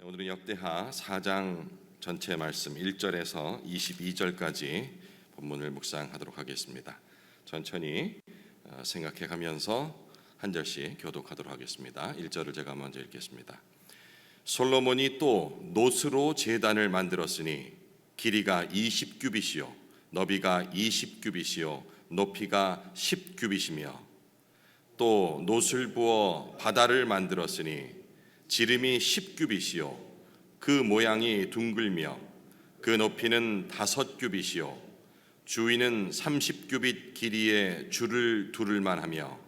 오늘은 역대하 4장 전체 말씀 1절에서 22절까지 본문을 묵상하도록 하겠습니다. 천천히 생각해 가면서 한 절씩 교독하도록 하겠습니다. 1절을 제가 먼저 읽겠습니다. 솔로몬이 또 놋으로 제단을 만들었으니 길이가 20규빗이요 너비가 20규빗이요 높이가 10규빗이며 또 놋을 부어 바다를 만들었으니 지름이 10규빗이요 그 모양이 둥글며 그 높이는 5규빗이요 주위는 30규빗 길이의 줄을 두를만 하며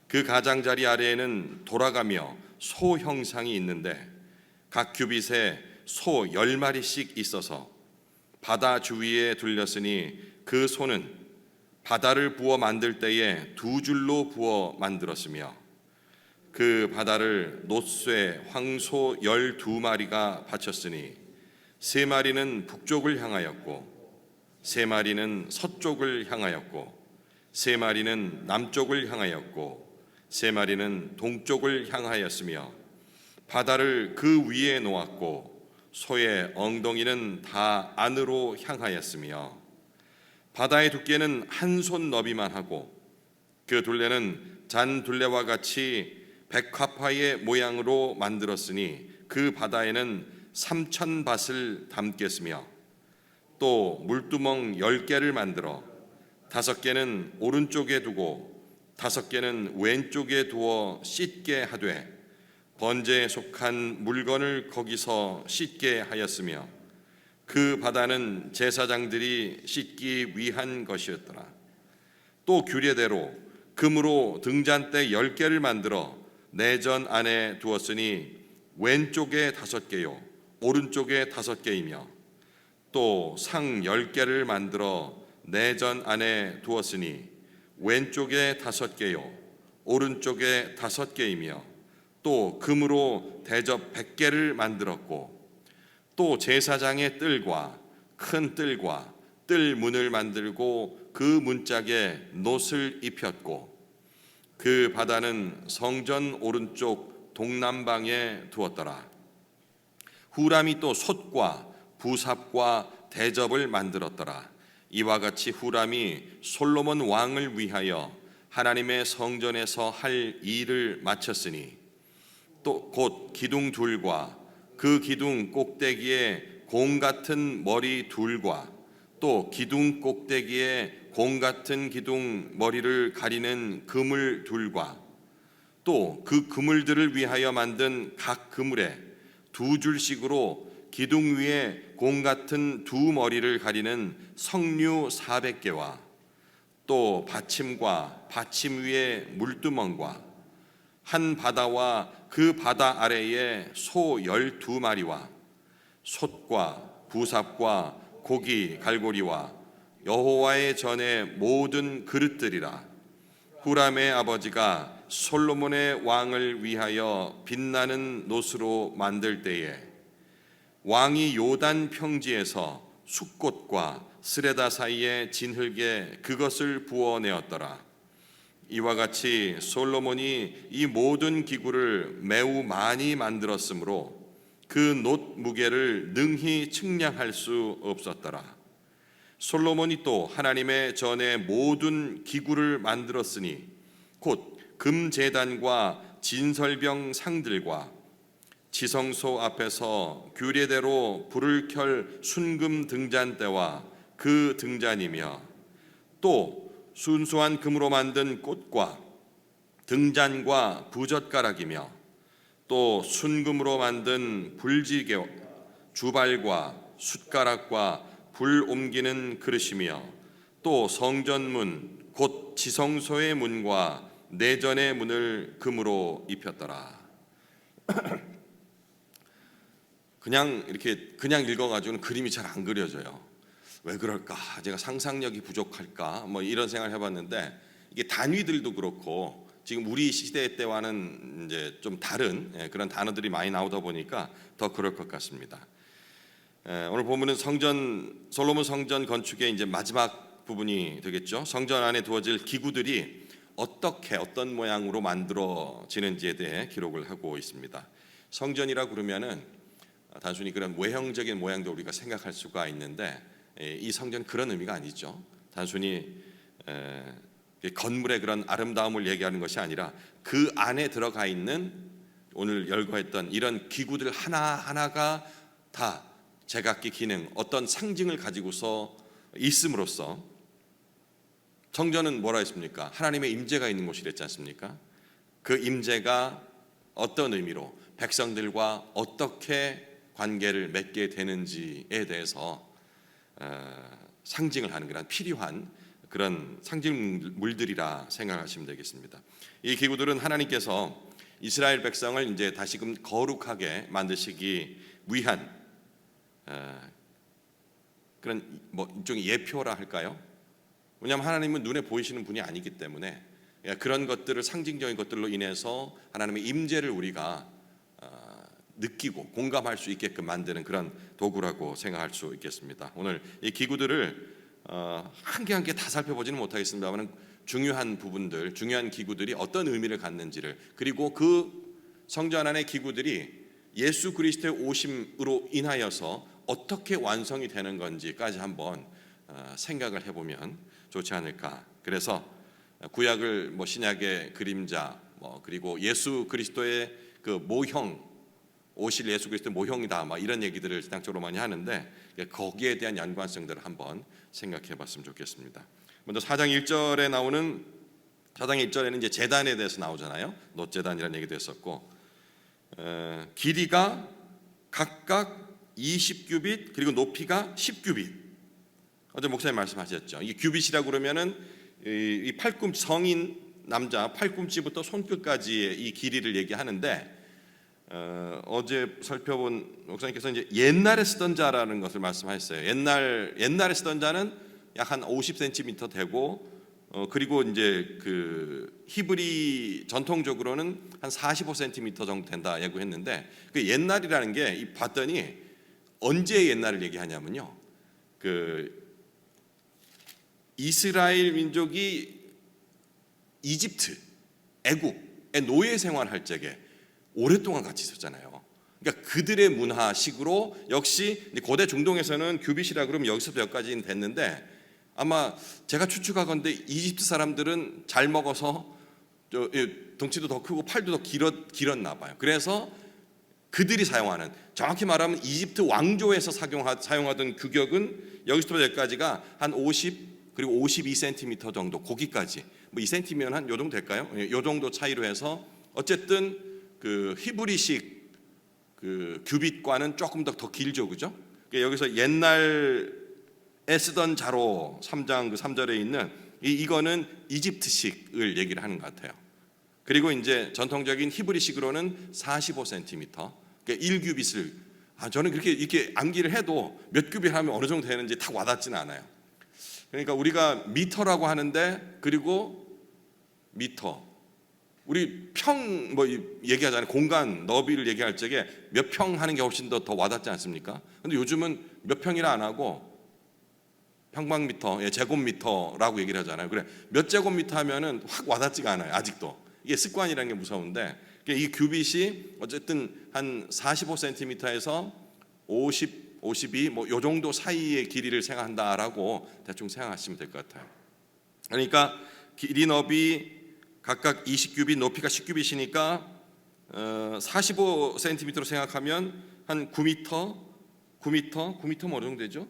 그 가장자리 아래에는 돌아가며 소 형상이 있는데 각 규빗에 소 10마리씩 있어서 바다 주위에 둘렸으니 그 소는 바다를 부어 만들 때에 2줄로 부어 만들었으며 그 바다를 놋쇠 황소 12마리가 바쳤으니 3마리는 북쪽을 향하였고 3마리는 서쪽을 향하였고 3마리는 남쪽을 향하였고 3마리는 동쪽을 향하였으며 바다를 그 위에 놓았고 소의 엉덩이는 다 안으로 향하였으며 바다의 두께는 한 손 너비만 하고 그 둘레는 잔 둘레와 같이 백합화의 모양으로 만들었으니 그 바다에는 3,000밭을 담겠으며 또 물두멍 10개를 만들어 5개는 오른쪽에 두고 5개는 왼쪽에 두어 씻게 하되 번제에 속한 물건을 거기서 씻게 하였으며 그 바다는 제사장들이 씻기 위한 것이었더라. 또 규례대로 금으로 등잔대 10개를 만들어 내전 안에 두었으니 왼쪽에 5개요 오른쪽에 5개이며 또 상 10개를 만들어 내전 안에 두었으니 왼쪽에 5개요 오른쪽에 5개이며 또 금으로 대접 100개를 만들었고 또 제사장의 뜰과 큰 뜰과 뜰 문을 만들고 그 문짝에 놋을 입혔고 그 바다는 성전 오른쪽 동남방에 두었더라. 후람이 또 솥과 부삽과 대접을 만들었더라. 이와 같이 후람이 솔로몬 왕을 위하여 하나님의 성전에서 할 일을 마쳤으니 또 곧 기둥 둘과 그 기둥 꼭대기에 공 같은 머리 둘과 또 기둥 꼭대기에 공 같은 기둥 머리를 가리는 그물 둘과 또 그 그물들을 위하여 만든 각 그물에 2줄씩으로 기둥 위에 공 같은 2머리를 가리는 석류 400개와 또 받침과 받침 위에 물두멍과 한 바다와 그 바다 아래에 소 12마리와 솥과 부삽과 고기 갈고리와 여호와의 전의 모든 그릇들이라. 후람의 아버지가 솔로몬의 왕을 위하여 빛나는 놋으로 만들 때에 왕이 요단 평지에서 숫꽃과 스레다 사이에 진흙에 그것을 부어내었더라. 이와 같이 솔로몬이 이 모든 기구를 매우 많이 만들었으므로 그 놋 무게를 능히 측량할 수 없었더라. 솔로몬이 또 하나님의 전에 모든 기구를 만들었으니 곧 금제단과 진설병 상들과 지성소 앞에서 규례대로 불을 켤 순금 등잔대와 그 등잔이며 또 순수한 금으로 만든 꽃과 등잔과 부젓가락이며 또 순금으로 만든 불지개 주발과 숟가락과 불 옮기는 그릇이며 또 성전문 곧 지성소의 문과 내전의 문을 금으로 입혔더라. 그냥 읽어가지고는 그림이 잘 안 그려져요. 왜 그럴까? 제가 상상력이 부족할까? 이런 생각을 해봤는데 이게 단위들도 그렇고 지금 우리 시대 때와는 이제 좀 다른 그런 단어들이 많이 나오다 보니까 더 그럴 것 같습니다. 오늘 본문은 솔로몬 성전 건축의 이제 마지막 부분이 되겠죠. 성전 안에 두어질 기구들이 어떤 모양으로 만들어지는지에 대해 기록을 하고 있습니다. 성전이라 그러면은 단순히 그런 외형적인 모양도 우리가 생각할 수가 있는데 이 성전은 그런 의미가 아니죠. 단순히 건물의 그런 아름다움을 얘기하는 것이 아니라 그 안에 들어가 있는 오늘 열거했던 이런 기구들 하나하나가 다 제각기 기능, 어떤 상징을 가지고서 있음으로써 성전은 뭐라 했습니까? 하나님의 임재가 있는 곳이랬지 않습니까? 그 임재가 어떤 의미로 백성들과 어떻게 관계를 맺게 되는지에 대해서 상징을 하는 그런 필요한 그런 상징물들이라 생각하시면 되겠습니다. 이 기구들은 하나님께서 이스라엘 백성을 이제 다시금 거룩하게 만드시기 위한 그런 뭐 일종의 예표라 할까요? 왜냐하면 하나님은 눈에 보이시는 분이 아니기 때문에 그런 것들을 상징적인 것들로 인해서 하나님의 임재를 우리가 느끼고 공감할 수 있게끔 만드는 그런 도구라고 생각할 수 있겠습니다. 오늘 이 기구들을 한 개 한 개 다 살펴보지는 못하겠습니다만 중요한 부분들, 중요한 기구들이 어떤 의미를 갖는지를, 그리고 그 성전 안의 기구들이 예수 그리스도의 오심으로 인하여서 어떻게 완성이 되는 건지까지 한번 생각을 해보면 좋지 않을까. 그래서 구약을 뭐 신약의 그림자, 그리고 예수 그리스도의 그 모형, 오실 예수 그리스도의 모형이다, 막 이런 얘기들을 신앙적으로 많이 하는데 거기에 대한 연관성들을 한번 생각해봤으면 좋겠습니다. 먼저 4장 1절에 나오는 4장 1절에는 이제 제단에 대해서 나오잖아요. 놋제단이라는 얘기도 했었고, 길이가 각각 20규빗 그리고 높이가 10규빗. 어제 목사님 말씀하셨죠. 이 규빗이라고 그러면은 이 팔꿈치, 성인 남자 팔꿈치부터 손끝까지의 이 길이를 얘기하는데, 어제 살펴본 목사님께서 이제 옛날에 쓰던 자라는 것을 말씀하셨어요. 옛날에 쓰던 자는 약 한 50cm 되고, 그리고 이제 그 히브리 전통적으로는 한 45cm 정도 된다 예고했는데, 그 옛날이라는 게 봤더니 언제 옛날을 얘기하냐면요, 그 이스라엘 민족이 이집트, 애국의 노예 생활할 적에 오랫동안 같이 있었잖아요. 그러니까 그들의 문화식으로 역시 고대 중동에서는 규빗이라 그러면 여기서부터 여기까지는 됐는데, 아마 제가 추측하건대 이집트 사람들은 잘 먹어서 덩치도 더 크고 팔도 더 길었나 봐요. 그래서 그들이 사용하는, 정확히 말하면 이집트 왕조에서 사용하던 규격은 여기서부터 여기까지가 한 50 그리고 52cm 정도, 거기까지 뭐 2cm면 한 요 정도 될까요? 요 정도 차이로 해서 어쨌든 그 히브리식 그 규빗과는 조금 더 길죠, 그죠? 그러니까 여기서 옛날에 쓰던 자로 3장 그 3절에 있는 이거는 이집트식을 얘기를 하는 것 같아요. 그리고 이제 전통적인 히브리식으로는 45cm, 그러니까 1규빗을 저는 그렇게 이렇게 암기를 해도 몇 규빗 하면 어느 정도 되는지 딱 와닿지는 않아요. 그러니까 우리가 미터라고 하는데, 그리고 미터, 우리 평 뭐 얘기하잖아요. 공간 너비를 얘기할 적에 몇 평 하는 게 훨씬 더 와닿지 않습니까? 근데 요즘은 몇 평이라 안 하고 평방미터, 제곱미터라고 얘기를 하잖아요. 그래, 몇 제곱미터 하면은 확 와닿지가 않아요. 아직도 이게 습관이라는 게 무서운데, 이 규빗이 어쨌든 한 45cm에서 50, 52 뭐 요 정도 사이의 길이를 생각한다라고 대충 생각하시면 될 것 같아요. 그러니까 길이 너비 각각 20규빗, 높이가 10규빗이니까 45cm로 생각하면 한 9m 뭐 어느 정도 되죠?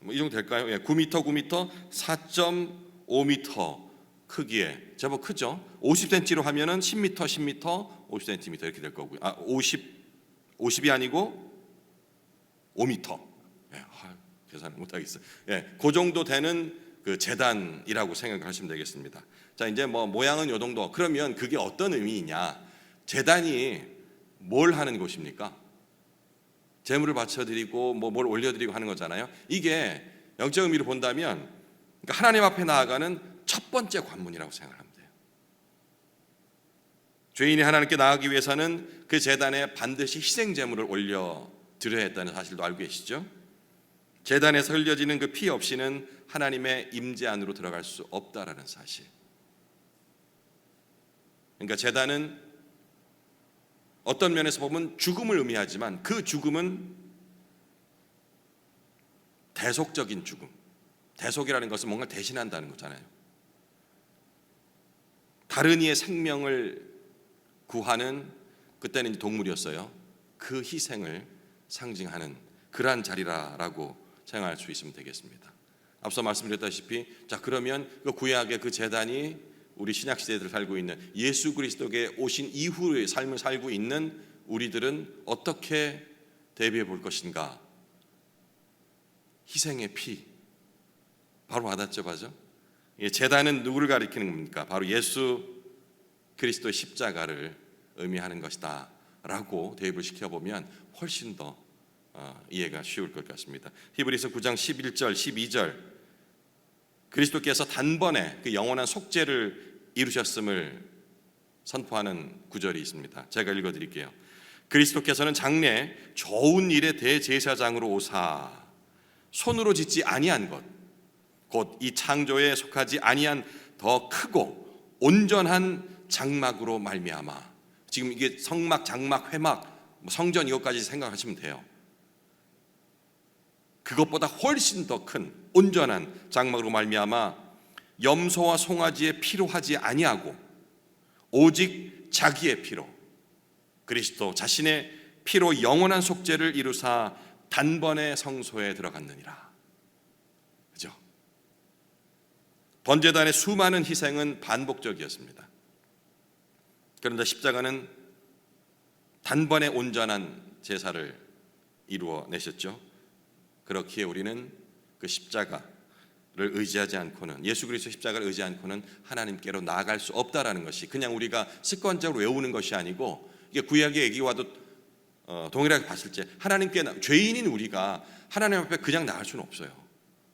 뭐 이 정도 될까요? 9m 4.5m 크기에 제법 크죠. 50cm로 하면은 10m 50cm 이렇게 될 거고요. 50이 아니고 5m. 계산을 못 하겠어요. 그 정도 되는 그 제단이라고 생각하시면 되겠습니다. 자, 이제 뭐 모양은 요 정도. 그러면 그게 어떤 의미이냐? 제단이 뭘 하는 곳입니까? 제물을 바쳐드리고 뭘 올려드리고 하는 거잖아요. 이게 영적 의미로 본다면, 그러니까 하나님 앞에 나아가는 첫 번째 관문이라고 생각하면 돼요. 죄인이 하나님께 나아가기 위해서는 그 제단에 반드시 희생 제물을 올려드려야 했다는 사실도 알고 계시죠? 제단에서 흘려지는 그 피 없이는 하나님의 임재 안으로 들어갈 수 없다라는 사실. 그러니까 제단은 어떤 면에서 보면 죽음을 의미하지만 그 죽음은 대속적인 죽음. 대속이라는 것은 뭔가 대신한다는 거잖아요. 다른 이의 생명을 구하는, 그때는 동물이었어요. 그 희생을 상징하는 그러한 자리라고 생각할 수 있으면 되겠습니다. 앞서 말씀드렸다시피, 자 그러면 그 구약의 그 제단이 우리 신약 시대를 살고 있는 예수 그리스도께 오신 이후의 삶을 살고 있는 우리들은 어떻게 대비해 볼 것인가? 희생의 피, 바로 와닿죠, 맞죠? 제단은 누구를 가리키는 겁니까? 바로 예수 그리스도의 십자가를 의미하는 것이다 라고 대입을 시켜보면 훨씬 더 이해가 쉬울 것 같습니다. 히브리서 9장 11절 12절, 그리스도께서 단번에 그 영원한 속죄를 이루셨음을 선포하는 구절이 있습니다. 제가 읽어드릴게요. 그리스도께서는 장래 좋은 일의 대제사장으로 오사 손으로 짓지 아니한 것, 곧 이 창조에 속하지 아니한 더 크고 온전한 장막으로 말미암아, 지금 이게 성막, 장막, 회막, 성전 이것까지 생각하시면 돼요. 그것보다 훨씬 더 큰 온전한 장막으로 말미암아 염소와 송아지의 피로 하지 아니하고 오직 자기의 피로, 그리스도 자신의 피로 영원한 속죄를 이루사 단번에 성소에 들어갔느니라. 그죠? 번제단의 수많은 희생은 반복적이었습니다. 그런데 십자가는 단번에 온전한 제사를 이루어내셨죠. 그렇기에 우리는 그 십자가를 의지하지 않고는, 예수 그리스도 십자가를 의지하지 않고는 하나님께로 나아갈 수 없다라는 것이 그냥 우리가 습관적으로 외우는 것이 아니고, 이게 구약의 얘기와도 동일하게 봤을 때 하나님께, 죄인인 우리가 하나님 앞에 그냥 나갈 수는 없어요.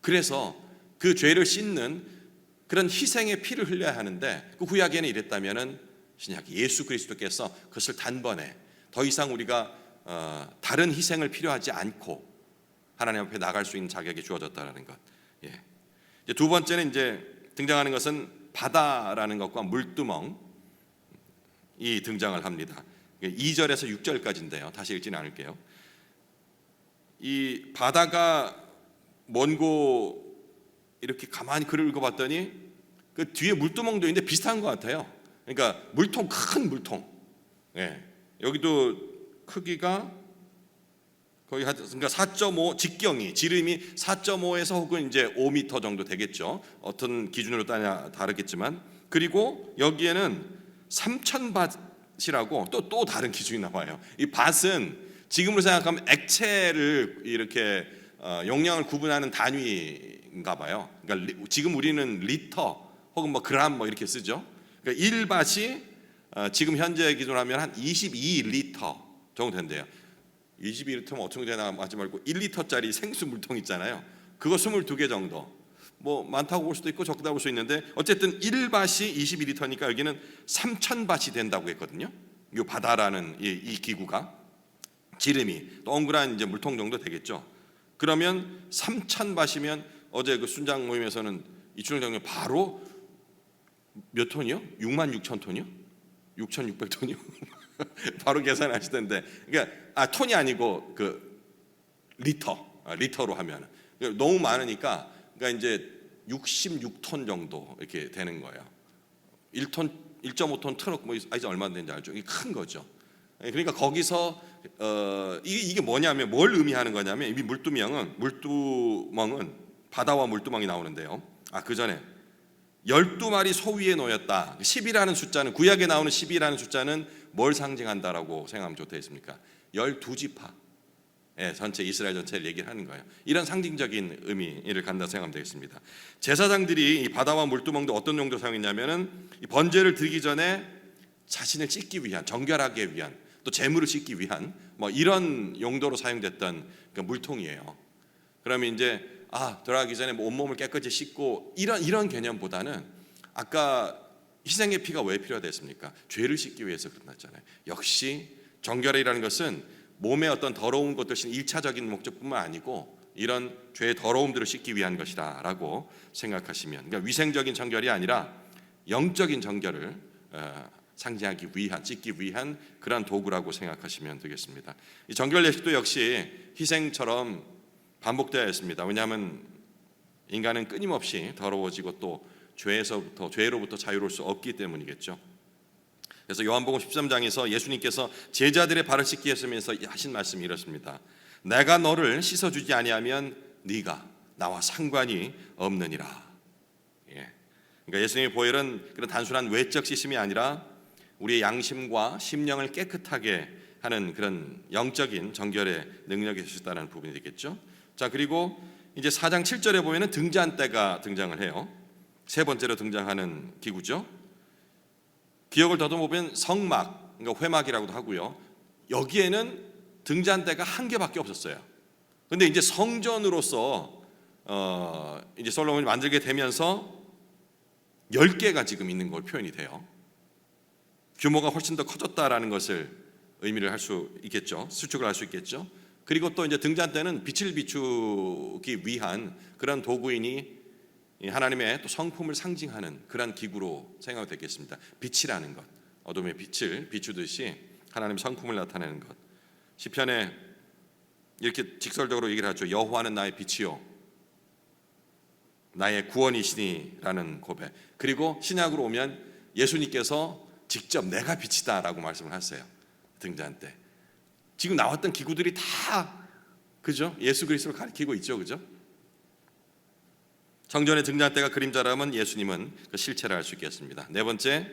그래서 그 죄를 씻는 그런 희생의 피를 흘려야 하는데, 그 구약에는 이랬다면은 신약 예수 그리스도께서 그것을 단번에 더 이상 우리가 다른 희생을 필요하지 않고 하나님 앞에 나갈 수 있는 자격이 주어졌다는 것. 예. 이제 두 번째는 이제 등장하는 것은 바다라는 것과 물두멍이 등장을 합니다. 2절에서 6절까지인데요. 다시 읽지는 않을게요. 이 바다가 뭔고 이렇게 가만히 글을 읽어봤더니 그 뒤에 물두멍도 있는데 비슷한 것 같아요. 그러니까 물통, 큰 물통. 예. 여기도 크기가 거의 그러니까 4.5, 직경이 지름이 4.5에서 혹은 이제 5m 정도 되겠죠. 어떤 기준으로 따냐 다르겠지만, 그리고 여기에는 3,000밭이라고 또 다른 기준이 나와요. 이 밭은 지금으로 생각하면 액체를 이렇게 용량을 구분하는 단위인가 봐요. 그러니까 지금 우리는 리터 혹은 뭐 그램 뭐 이렇게 쓰죠. 그러니까 1밭이 지금 현재 기준으로 하면 한 22리터 정도 된대요. 22리터면 어떻게 되나 하지 말고 1리터짜리 생수 물통 있잖아요. 그거 22개 정도. 뭐 많다고 볼 수도 있고 적다고 볼 수 있는데, 어쨌든 1밭이 22리터니까 여기는 3,000밭이 된다고 했거든요. 이 바다라는 이 기구가 지름이 동그란 이제 물통 정도 되겠죠. 그러면 3,000밭이면 어제 그 순장 모임에서는 이춘영 장님 바로 몇 톤이요? 66,000톤이요? 6,600톤이요? 바로 계산하시던데, 그러니까 톤이 아니고 그 리터로 하면 너무 많으니까, 그러니까 이제 66톤 정도 이렇게 되는 거예요. 1톤, 1.5톤 트럭 뭐 이제 얼마 되는지 알죠? 이게 큰 거죠. 그러니까 거기서 이게 뭐냐면, 뭘 의미하는 거냐면, 이 물두멍은 바다와 물두멍이 나오는데요. 그 전에 12마리 소 위에 놓였다. 10이라는 숫자는, 구약에 나오는 10이라는 숫자는 뭘 상징한다라고 생각하면 좋다 했습니까? 12지파, 전체 이스라엘 전체를 얘기를 하는 거예요. 이런 상징적인 의미를 갖는다 생각하면 되겠습니다. 제사장들이 이 바다와 물두멍도 어떤 용도로 사용했냐면은, 이 번제를 드리기 전에 자신을 씻기 위한, 정결하기 위한, 또 재물을 씻기 위한 뭐 이런 용도로 사용됐던 그 물통이에요. 그러면 이제 들어가기 전에 뭐 온몸을 깨끗이 씻고 이런 개념보다는, 아까 희생의 피가 왜 필요하겠습니까? 죄를 씻기 위해서 그랬잖아요. 역시 정결이라는 것은 몸의 어떤 더러운 것들, 1차적인 목적뿐만 아니고 이런 죄의 더러움들을 씻기 위한 것이다라고 생각하시면, 그러니까 위생적인 정결이 아니라 영적인 정결을 상징하기 위한, 찍기 위한 그러한 도구라고 생각하시면 되겠습니다. 이 정결 예식도 역시 희생처럼 반복되어야 했습니다. 왜냐하면 인간은 끊임없이 더러워지고 또 죄로부터 자유로울 수 없기 때문이겠죠. 그래서 요한복음 13장에서 예수님께서 제자들의 발을 씻기 하시면서 하신 말씀이 이렇습니다. 내가 너를 씻어주지 아니하면 네가 나와 상관이 없느니라. 그러니까 예수님의 보혈은 그런 단순한 외적 씻음이 아니라 우리의 양심과 심령을 깨끗하게 하는 그런 영적인 정결의 능력이 있었다는 부분이 되겠죠. 자, 그리고 이제 4장 7절에 보면은 등잔대가 등장을 해요. 세 번째로 등장하는 기구죠. 기억을 더듬어 보면 성막, 그러니까 회막이라고도 하고요. 여기에는 등잔대가 한 개밖에 없었어요. 근데 이제 성전으로서 이제 솔로몬이 만들게 되면서 10개가 지금 있는 걸 표현이 돼요. 규모가 훨씬 더 커졌다라는 것을 의미를 할 수 있겠죠. 수축을 할 수 있겠죠. 그리고 또 이제 등잔대는 빛을 비추기 위한 그런 도구이니 하나님의 또 성품을 상징하는 그런 기구로 생각이 되겠습니다. 빛이라는 것, 어둠의 빛을 비추듯이 하나님의 성품을 나타내는 것. 시편에 이렇게 직설적으로 얘기를 하죠. 여호와는 나의 빛이요 나의 구원이시니라는 고백. 그리고 신약으로 오면 예수님께서 직접 내가 빛이다라고 말씀을 하세요. 등잔대. 지금 나왔던 기구들이 다 그죠? 예수 그리스도를 가리키고 있죠, 그죠? 성전의 등잔대가 그림자라면 예수님은 그 실체를 알 수 있겠습니다. 네 번째,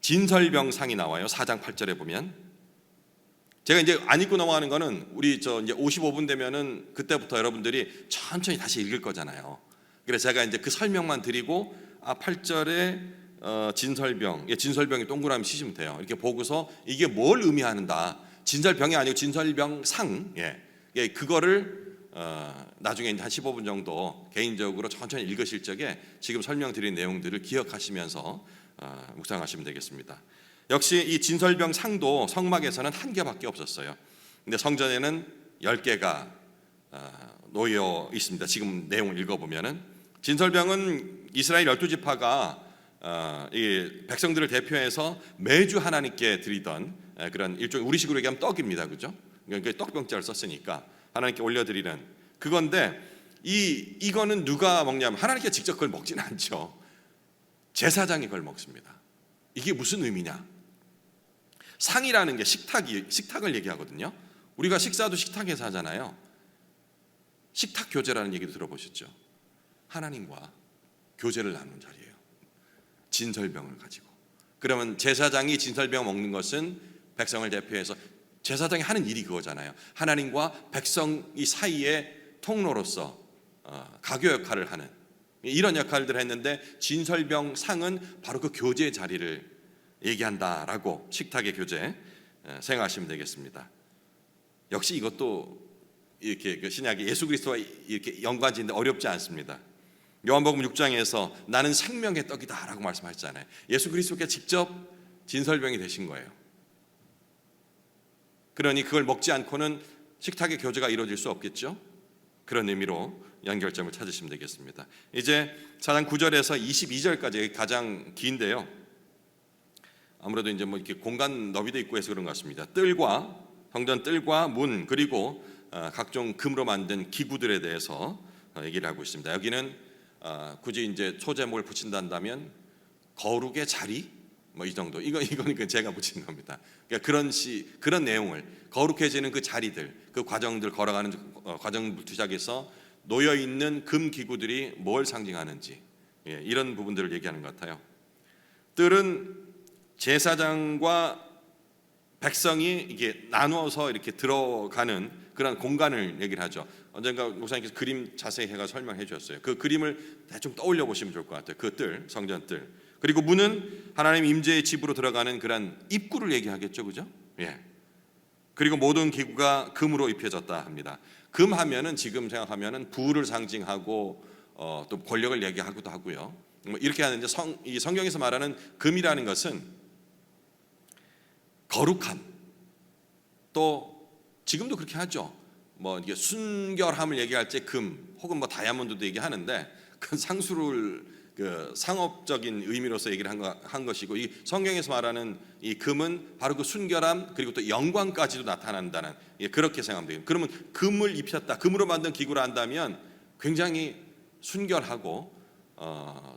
진설병상이 나와요. 4장 8절에 보면. 제가 이제 안 읽고 넘어가는 거는 우리 이제 55분 되면은 그때부터 여러분들이 천천히 다시 읽을 거잖아요. 그래서 제가 이제 그 설명만 드리고 8절에 진설병, 진설병이 동그라미 치시면 돼요. 이렇게 보고서 이게 뭘 의미하는다. 진설병이 아니고 진설병상, 그거를 나중에 한 15분 정도 개인적으로 천천히 읽으실 적에 지금 설명드린 내용들을 기억하시면서 묵상하시면 되겠습니다. 역시 이 진설병상도 성막에서는 한 개밖에 없었어요. 근데 성전에는 10개가 놓여 있습니다. 지금 내용을 읽어보면은 진설병은 이스라엘 12지파가 이 백성들을 대표해서 매주 하나님께 드리던 그런 일종의 우리식으로 얘기하면 떡입니다, 그죠? 그러니까 떡병자를 썼으니까 하나님께 올려드리는 그건데 이거는 누가 먹냐면 하나님께 직접 그걸 먹지는 않죠. 제사장이 그걸 먹습니다. 이게 무슨 의미냐? 상이라는 게 식탁을 얘기하거든요. 우리가 식사도 식탁에서 하잖아요. 식탁 교제라는 얘기도 들어보셨죠? 하나님과 교제를 나누는 자리예요. 진설병을 가지고. 그러면 제사장이 진설병 먹는 것은 백성을 대표해서 제사장이 하는 일이 그거잖아요. 하나님과 백성이 사이의 통로로서 가교 역할을 하는 이런 역할들을 했는데 진설병 상은 바로 그 교제의 자리를 얘기한다라고 식탁의 교제 생각하시면 되겠습니다. 역시 이것도 이렇게 그 신약의 예수 그리스도와 이렇게 연관짓는데 어렵지 않습니다. 요한복음 6장에서 나는 생명의 떡이다라고 말씀하셨잖아요. 예수 그리스도께 직접 진설병이 되신 거예요. 그러니 그걸 먹지 않고는 식탁의 교제가 이루어질 수 없겠죠. 그런 의미로 연결점을 찾으시면 되겠습니다. 이제 4장 9절에서 22절까지 가장 긴데요. 아무래도 이제 뭐 이렇게 공간 너비도 있고 해서 그런 것 같습니다. 성전 뜰과 문 그리고 각종 금으로 만든 기구들에 대해서 얘기를 하고 있습니다. 여기는 굳이 이제 소제목을 붙인다면 거룩의 자리 뭐 이 정도 이거니까 제가 붙인 겁니다. 그러니까 그런 내용을 거룩해지는 그 자리들, 그 과정들 걸어가는 과정부터 시작해서 놓여 있는 금 기구들이 뭘 상징하는지 이런 부분들을 얘기하는 것 같아요. 뜰은 제사장과 백성이 이게 나누어서 이렇게 들어가는 그런 공간을 얘기를 하죠. 언젠가 목사님께서 그림 자세히 해가 설명해 주셨어요. 그 그림을 대충 떠올려 보시면 좋을 것 같아요. 그 뜰, 성전 뜰. 그리고 문은 하나님 임재의 집으로 들어가는 그런 입구를 얘기하겠죠, 그죠? 그리고 모든 기구가 금으로 입혀졌다 합니다. 금 하면은 지금 생각하면은 부를 상징하고 또 권력을 얘기하기도 하고요. 뭐 이렇게 하는데 이 성경에서 말하는 금이라는 것은 거룩함. 또 지금도 그렇게 하죠. 뭐 이게 순결함을 얘기할 때 금 혹은 뭐 다이아몬드도 얘기하는데 그 상수를 그 상업적인 의미로서 얘기를 한 것이고, 이 성경에서 말하는 이 금은 바로 그 순결함 그리고 또 영광까지도 나타난다는, 그렇게 생각하면 돼요. 그러면 금을 입혔다, 금으로 만든 기구를 한다면 굉장히 순결하고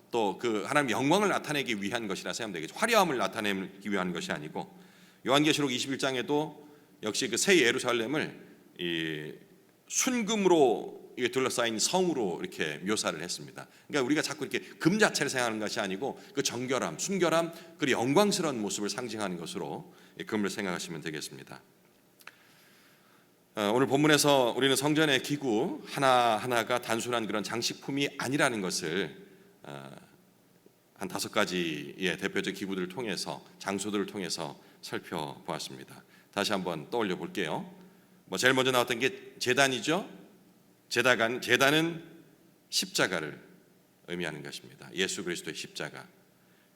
또 그 하나님 영광을 나타내기 위한 것이라 생각하면 되겠죠. 화려함을 나타내기 위한 것이 아니고, 요한계시록 21장에도 역시 그 새 예루살렘을 이 순금으로 둘러싸인 성으로 이렇게 묘사를 했습니다. 그러니까 우리가 자꾸 이렇게 금 자체를 생각하는 것이 아니고 그 정결함, 순결함, 그리고 영광스러운 모습을 상징하는 것으로 금을 생각하시면 되겠습니다. 오늘 본문에서 우리는 성전의 기구 하나하나가 단순한 그런 장식품이 아니라는 것을 한 5가지의 대표적 기구들을 통해서, 장소들을 통해서 살펴보았습니다. 다시 한번 떠올려 볼게요. 제일 먼저 나왔던 게 제단이죠. 제단은 십자가를 의미하는 것입니다. 예수 그리스도의 십자가.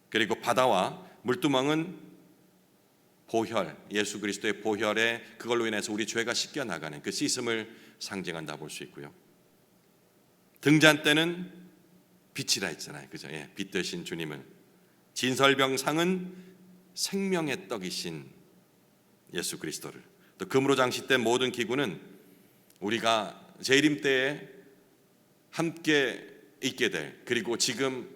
그리고 바다와 물두멍은 보혈, 예수 그리스도의 보혈에 그걸로 인해서 우리 죄가 씻겨 나가는 그 씻음을 상징한다 볼 수 있고요. 등잔대는 빛이라 했잖아요, 그죠? 빛 되신 주님을. 진설병상은 생명의 떡이신 예수 그리스도를. 또 금으로 장식된 모든 기구는 우리가 재림 때에 함께 있게 될, 그리고 지금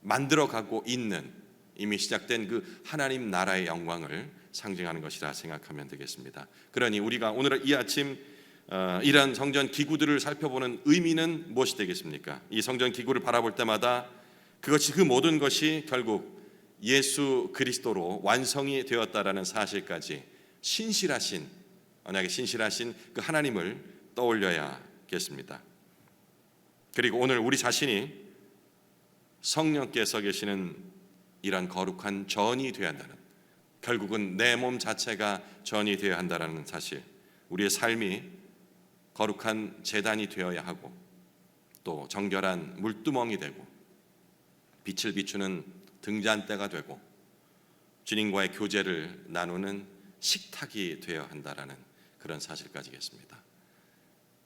만들어가고 있는, 이미 시작된 그 하나님 나라의 영광을 상징하는 것이라 생각하면 되겠습니다. 그러니 우리가 오늘 이 아침 이러한 성전 기구들을 살펴보는 의미는 무엇이 되겠습니까? 이 성전 기구를 바라볼 때마다 그것이, 그 모든 것이 결국 예수 그리스도로 완성이 되었다라는 사실까지 신실하신, 언약에 신실하신 그 하나님을 떠올려야겠습니다. 그리고 오늘 우리 자신이 성령께서 계시는 이런 거룩한 전이 되어야 한다는, 결국은 내 몸 자체가 전이 되어야 한다는 사실, 우리의 삶이 거룩한 제단이 되어야 하고 또 정결한 물두멍이 되고 빛을 비추는 등잔대가 되고 주님과의 교제를 나누는 식탁이 되어야 한다라는 그런 사실까지겠습니다.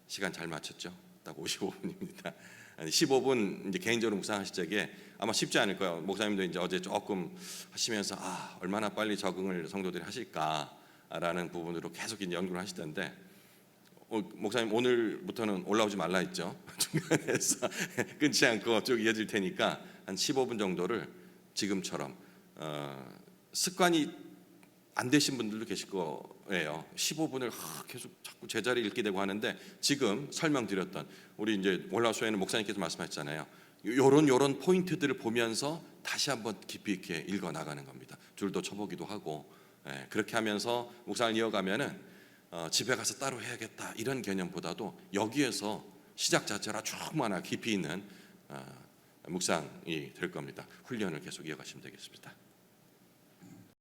시간 잘 맞췄죠? 딱 55분입니다. 15분 이제 개인적으로 묵상하실 적에 아마 쉽지 않을 거예요. 목사님도 이제 어제 조금 하시면서 얼마나 빨리 적응을 성도들이 하실까라는 부분으로 계속 이제 연구를 하시던데, 목사님 오늘부터는 올라오지 말라 했죠. 중간에서 끊지 않고 쭉 이어질 테니까 한 15분 정도를 지금처럼 습관이 안 되신 분들도 계실 거예요. 15분을 계속 자꾸 제자리 읽게 되고 하는데, 지금 설명드렸던 우리 이제 올라오쇼에는 목사님께서 말씀하셨잖아요. 요런 포인트들을 보면서 다시 한번 깊이 있게 읽어 나가는 겁니다. 줄도 쳐보기도 하고, 그렇게 하면서 묵상을 이어가면은 집에 가서 따로 해야겠다 이런 개념보다도 여기에서 시작 자체라 충분한 깊이 있는 묵상이 될 겁니다. 훈련을 계속 이어가시면 되겠습니다.